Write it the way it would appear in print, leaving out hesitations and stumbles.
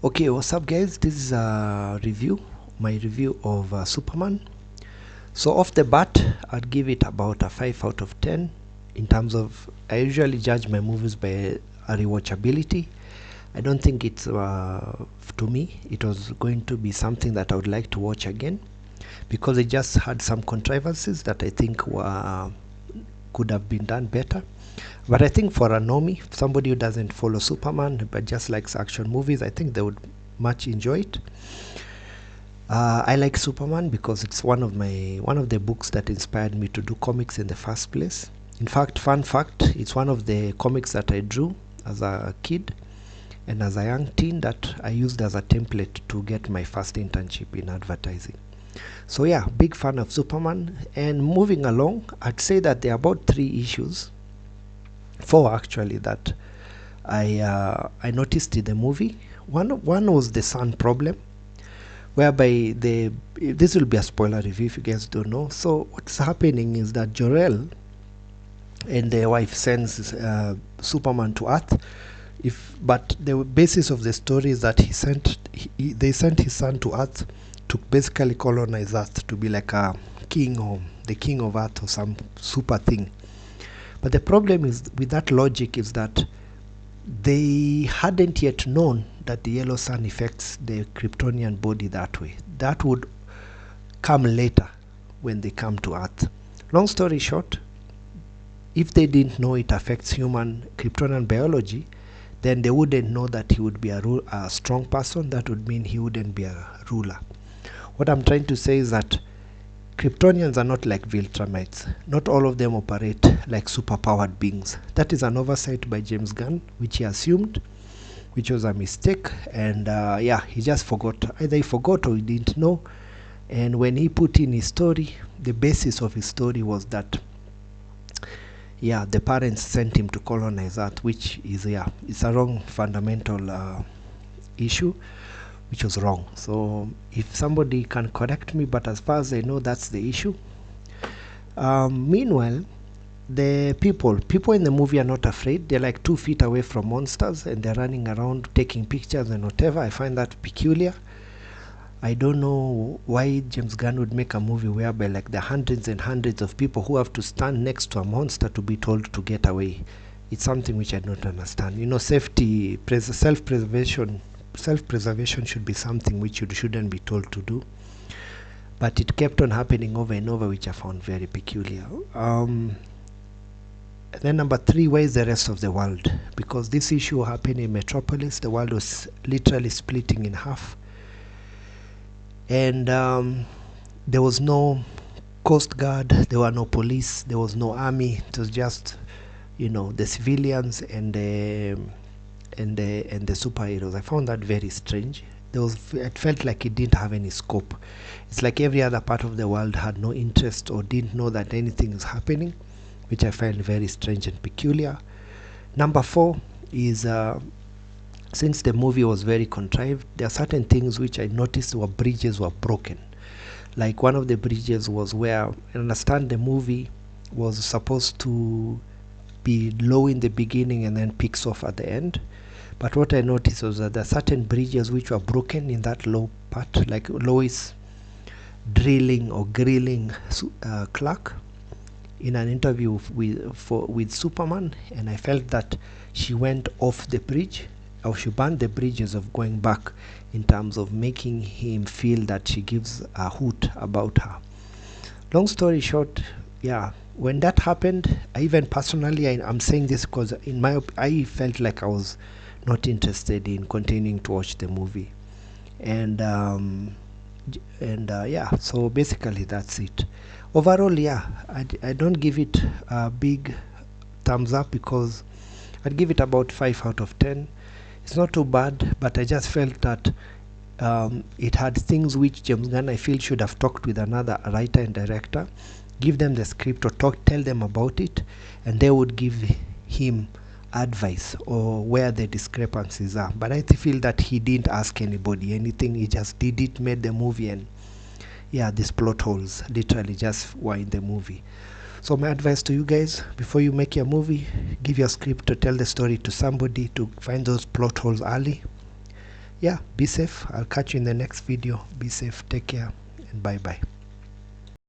Okay, what's up, guys? This is my review of Superman. So off the bat, I'd give it about a 5 out of 10. In terms of, I usually judge my movies by a rewatchability. I don't think it's to me it was going to be something that I would like to watch again, because it just had some controversies that I think could have been done better. But I think for a normie, somebody who doesn't follow Superman but just likes action movies, I think they would much enjoy it. I like Superman because it's one of the books that inspired me to do comics in the first place. In fact, fun fact, it's one of the comics that I drew as a kid and as a young teen that I used as a template to get my first internship in advertising. So yeah, big fan of Superman. And moving along, I'd say that there are about four actually, that I noticed in the movie. One was the sun problem, whereby this will be a spoiler review if you guys don't know. So what's happening is that Jor-El and their wife sends Superman to Earth. But the basis of the story is that they sent his son to Earth to basically colonize Earth, to be like a king, or the king of Earth, or some super thing. But the problem is with that logic is that they hadn't yet known that the yellow sun affects the Kryptonian body that way. That would come later when they come to Earth. Long story short, if they didn't know it affects human Kryptonian biology, then they wouldn't know that he would be a strong person. That would mean he wouldn't be a ruler. What I'm trying to say is that Kryptonians are not like Viltrumites. Not all of them operate like superpowered beings. That is an oversight by James Gunn, which he assumed, which was a mistake. And he just forgot. Either he forgot or he didn't know. And when he put in his story, the basis of his story was that the parents sent him to colonize Earth, which is it's a wrong fundamental issue, which was wrong. So if somebody can correct me, but as far as I know, that's the issue. Meanwhile, the people in the movie are not afraid. They're like 2 feet away from monsters and they're running around taking pictures and whatever. I find that peculiar. I don't know why James Gunn would make a movie whereby like the hundreds and hundreds of people who have to stand next to a monster to be told to get away. It's something which I don't understand. Self-preservation should be something which you shouldn't be told to do. But it kept on happening over and over, which I found very peculiar. And then number 3, where is the rest of the world? Because this issue happened in Metropolis. The world was literally splitting in half. And there was no Coast Guard, there were no police, there was no army. It was just, the civilians and the superheroes. I found that very strange. It felt like it didn't have any scope. It's like every other part of the world had no interest or didn't know that anything is happening, which I find very strange and peculiar. Number 4 is since the movie was very contrived, there are certain things which I noticed bridges were broken. Like one of the bridges was where, I understand the movie was supposed to be low in the beginning and then picks off at the end. But what I noticed was that there are certain bridges which were broken in that low part, like Lois drilling or grilling Clark in an interview with Superman, and I felt that she went off the bridge, or she burned the bridges of going back, in terms of making him feel that she gives a hoot about her. Long story short, when that happened, I even personally, I'm saying this because I felt like I was not interested in continuing to watch the movie. So basically that's it. Overall, I don't give it a big thumbs up, because I'd give it about 5 out of 10. It's not too bad, but I just felt that it had things which James Gunn, I feel, should have talked with another writer and director, give them the script or tell them about it, and they would give him advice or where the discrepancies are. But I feel that he didn't ask anybody anything. He just did it, made the movie, and these plot holes literally just were in the movie. So my advice to you guys, before you make your movie, give your script to tell the story to somebody to find those plot holes early. yeah, be safe. I'll catch you in the next video. Be safe, take care, and bye bye.